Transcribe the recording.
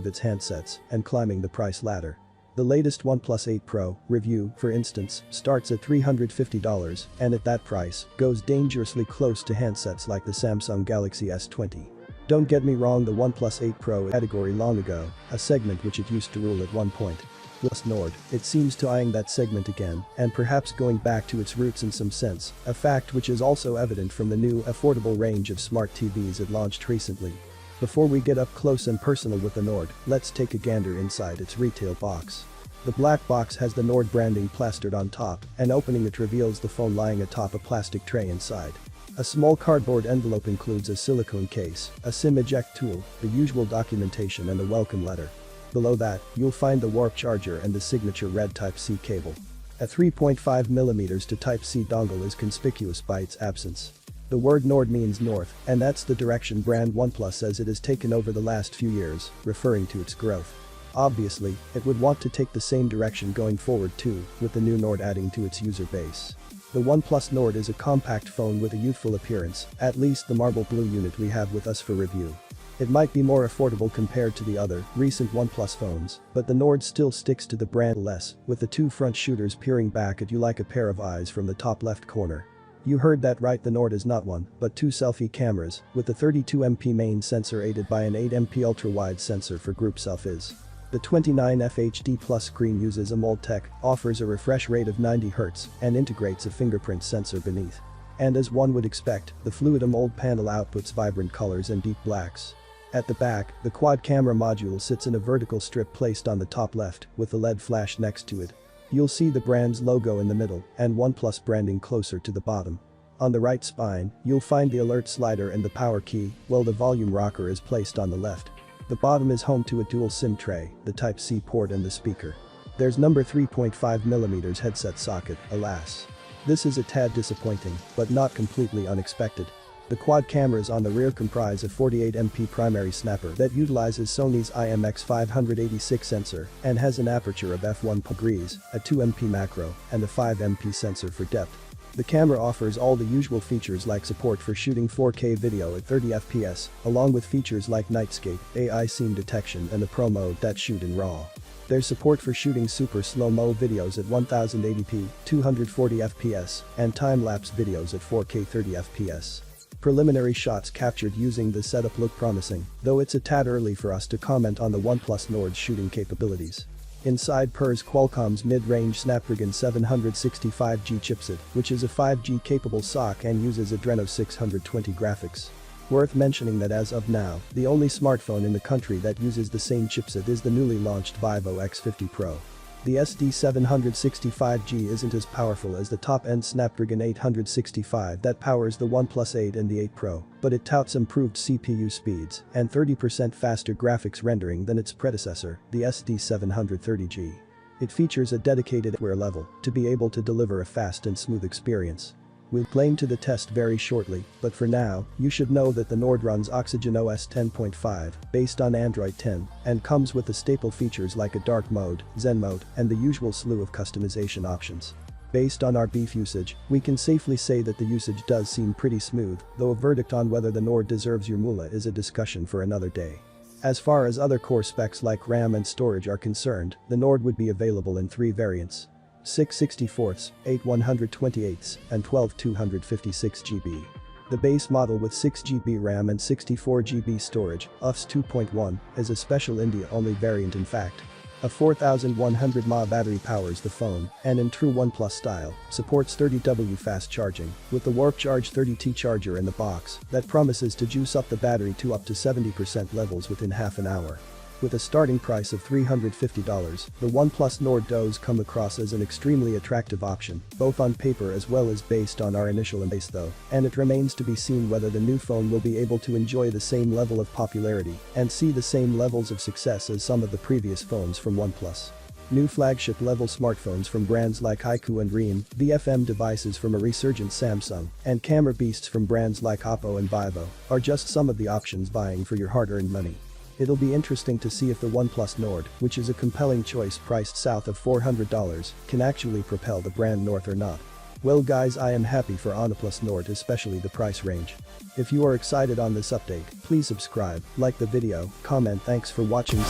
of its handsets and climbing the price ladder. The latest OnePlus 8 Pro review, for instance, starts at $350 and at that price goes dangerously close to handsets like the Samsung Galaxy S20. Don't get me wrong, the OnePlus 8 Pro category long ago, a segment which it used to rule at one point. Plus Nord, it seems to eyeing that segment again and perhaps going back to its roots in some sense, a fact which is also evident from the new affordable range of smart TVs it launched recently. Before we get up close and personal with the Nord, let's take a gander inside its retail box. The black box has the Nord branding plastered on top, and opening it reveals the phone lying atop a plastic tray inside. A small cardboard envelope includes a silicone case, a SIM eject tool, the usual documentation and a welcome letter. Below that, you'll find the warp charger and the signature red Type-C cable. A 3.5mm to Type-C dongle is conspicuous by its absence. The word Nord means north, and that's the direction brand OnePlus says it has taken over the last few years, referring to its growth. Obviously, it would want to take the same direction going forward too, with the new Nord adding to its user base. The OnePlus Nord is a compact phone with a youthful appearance, at least the marble blue unit we have with us for review. It might be more affordable compared to the other, recent OnePlus phones, but the Nord still sticks to the brand less, with the two front shooters peering back at you like a pair of eyes from the top left corner. You heard that right, the Nord is not one, but two selfie cameras, with the 32MP main sensor aided by an 8MP ultra-wide sensor for group selfies. The 29F HD+ screen uses AMOLED tech, offers a refresh rate of 90Hz, and integrates a fingerprint sensor beneath. And as one would expect, the fluid AMOLED panel outputs vibrant colors and deep blacks. At the back, the quad camera module sits in a vertical strip placed on the top left, with the LED flash next to it. You'll see the brand's logo in the middle, and OnePlus branding closer to the bottom. On the right spine, you'll find the alert slider and the power key, while the volume rocker is placed on the left. The bottom is home to a dual SIM tray, the Type-C port and the speaker. There's number 3.5mm headset socket, alas. This is a tad disappointing, but not completely unexpected. The quad cameras on the rear comprise a 48MP primary snapper that utilizes Sony's IMX586 sensor and has an aperture of f1.3, a 2MP macro, and a 5MP sensor for depth. The camera offers all the usual features like support for shooting 4K video at 30fps, along with features like nightscape, AI scene detection and the Pro mode that shoot in RAW. There's support for shooting super slow-mo videos at 1080p, 240fps, and time-lapse videos at 4K 30fps. Preliminary shots captured using the setup look promising, though it's a tad early for us to comment on the OnePlus Nord's shooting capabilities. Inside purrs Qualcomm's mid-range Snapdragon 765G chipset, which is a 5G capable SoC and uses Adreno 620 graphics. Worth mentioning that as of now, the only smartphone in the country that uses the same chipset is the newly launched Vivo X50 Pro. The SD765G isn't as powerful as the top-end Snapdragon 865 that powers the OnePlus 8 and the 8 Pro, but it touts improved CPU speeds and 30% faster graphics rendering than its predecessor, the SD730G. It features a dedicated hardware level to be able to deliver a fast and smooth experience. We'll claim to the test very shortly, but for now, you should know that the Nord runs Oxygen OS 10.5, based on Android 10, and comes with the staple features like a dark mode, Zen mode, and the usual slew of customization options. Based on our beef usage, we can safely say that the usage does seem pretty smooth, though a verdict on whether the Nord deserves your moolah is a discussion for another day. As far as other core specs like RAM and storage are concerned, the Nord would be available in 3 variants. 6/64, 8/128, and 12/256GB. The base model with 6GB RAM and 64GB storage, UFS 2.1, is a special India-only variant in fact. A 4100 mAh battery powers the phone, and in true OnePlus style, supports 30W fast charging, with the Warp Charge 30T charger in the box that promises to juice up the battery to up to 70% levels within half an hour. With a starting price of $350, the OnePlus Nord does come across as an extremely attractive option, both on paper as well as based on our initial base though, and it remains to be seen whether the new phone will be able to enjoy the same level of popularity and see the same levels of success as some of the previous phones from OnePlus. New flagship-level smartphones from brands like iQOO and Realme, VFM devices from a resurgent Samsung, and camera beasts from brands like Oppo and Vivo are just some of the options vying for your hard-earned money. It'll be interesting to see if the OnePlus Nord, which is a compelling choice priced south of $400, can actually propel the brand north or not. Well guys, I am happy for Oneplus Nord, especially the price range. If you are excited on this update, please subscribe, like the video, comment. Thanks for watching.